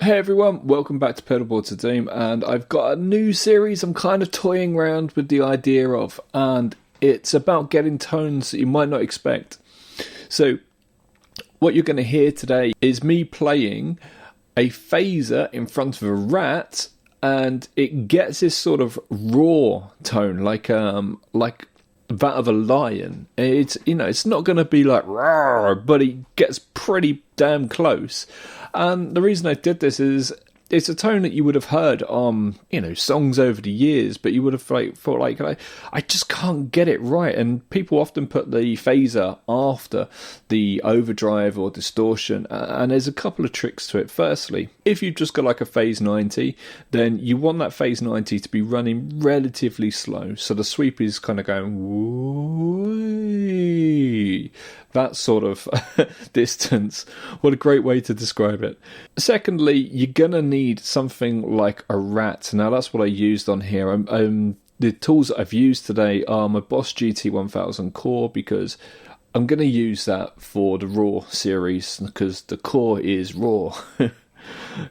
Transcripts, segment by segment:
Hey everyone, welcome back to Pedalboards of Doom, and I've got a new series I'm kind of toying around with the idea of, and it's about getting tones that you might not expect. So, what you're going to hear today is me playing a phaser in front of a rat, and it gets this sort of raw tone, like that of a lion. It's not going to be like roar, but it gets pretty damn close. And the reason I did this is it's a tone that you would have heard on, songs over the years, but you would have thought I just can't get it right. And people often put the phaser after the overdrive or distortion, and there's a couple of tricks to it. Firstly, if you've just got like a phase 90, then you want that phase 90 to be running relatively slow, so the sweep is kind of going woo, that sort of distance. What a great way to describe it. Secondly, you're gonna need something like a rat. Now that's what I used on here. The tools that I've used today are my Boss GT1000 core, because I'm going to use that for the Raw series, because the core is raw.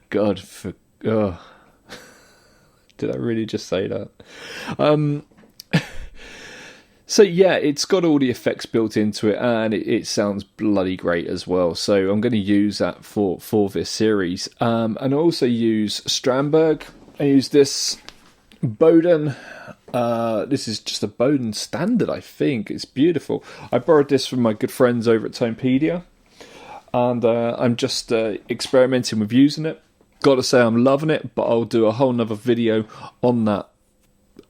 God, did I really just say that? So yeah, it's got all the effects built into it, and it sounds bloody great as well. So I'm going to use that for this series. And I also use Strandberg. I use this Bowden. This is just a Bowden standard, I think. It's beautiful. I borrowed this from my good friends over at Tonepedia, and I'm just experimenting with using it. Got to say I'm loving it, but I'll do a whole nother video on that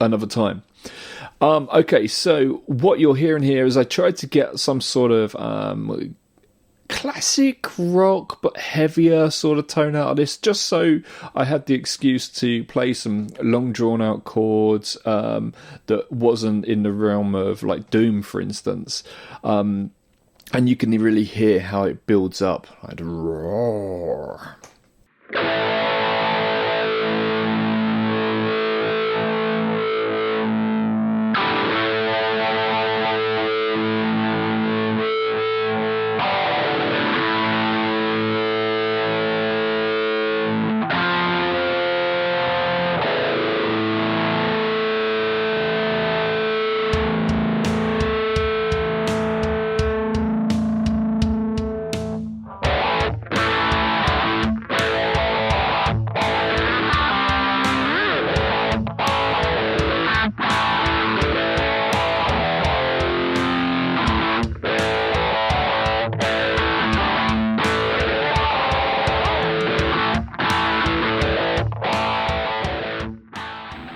another time. Okay, so what you're hearing here is I tried to get some sort of classic rock but heavier sort of tone out of this, just so I had the excuse to play some long drawn out chords that wasn't in the realm of like Doom, for instance. And you can really hear how it builds up, like roar.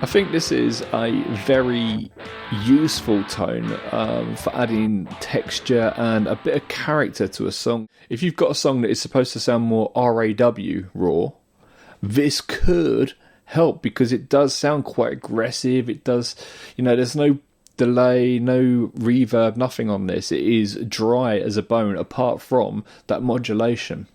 I think this is a very useful tone for adding texture and a bit of character to a song. If you've got a song that is supposed to sound more RAW, raw, this could help, because it does sound quite aggressive. It does, there's no delay, no reverb, nothing on this. It is dry as a bone, apart from that modulation.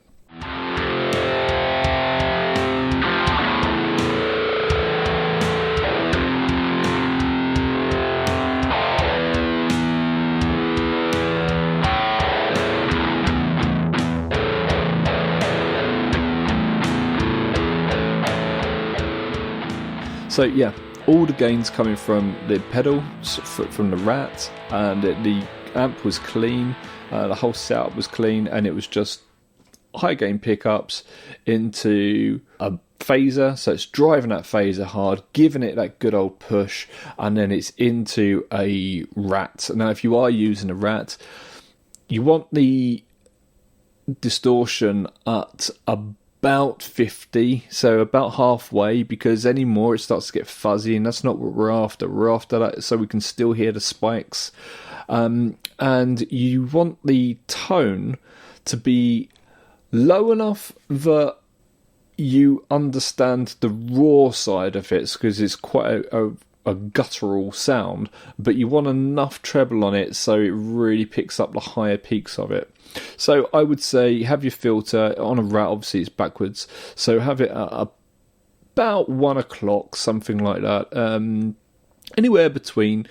So yeah, all the gains coming from the pedals, from the Rat, and the amp was clean, the whole setup was clean, and it was just high gain pickups into a phaser, so it's driving that phaser hard, giving it that good old push, and then it's into a Rat. Now if you are using a Rat, you want the distortion at about 50, so about halfway, because any more it starts to get fuzzy, and that's not what we're after. We're after that so we can still hear the spikes, and you want the tone to be low enough that you understand the raw side of it, because it's quite a guttural sound, but you want enough treble on it so it really picks up the higher peaks of it. So I would say have your filter on a Rat, obviously it's backwards, so have it at about 1 o'clock, something like that, anywhere between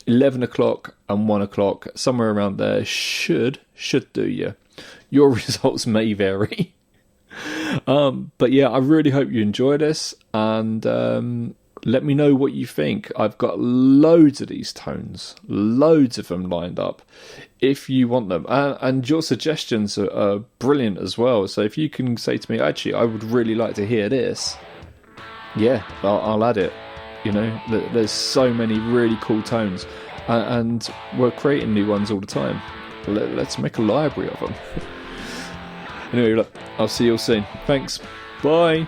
11 o'clock and 1 o'clock, somewhere around there should do you. Your results may vary. But yeah, I really hope you enjoy this, and let me know what you think. I've got loads of these tones, loads of them lined up, if you want them. And your suggestions are brilliant as well. So if you can say to me, actually, I would really like to hear this, yeah, I'll add it. You know, there's so many really cool tones, and we're creating new ones all the time. Let's make a library of them. Anyway, look, I'll see you all soon. Thanks. Bye.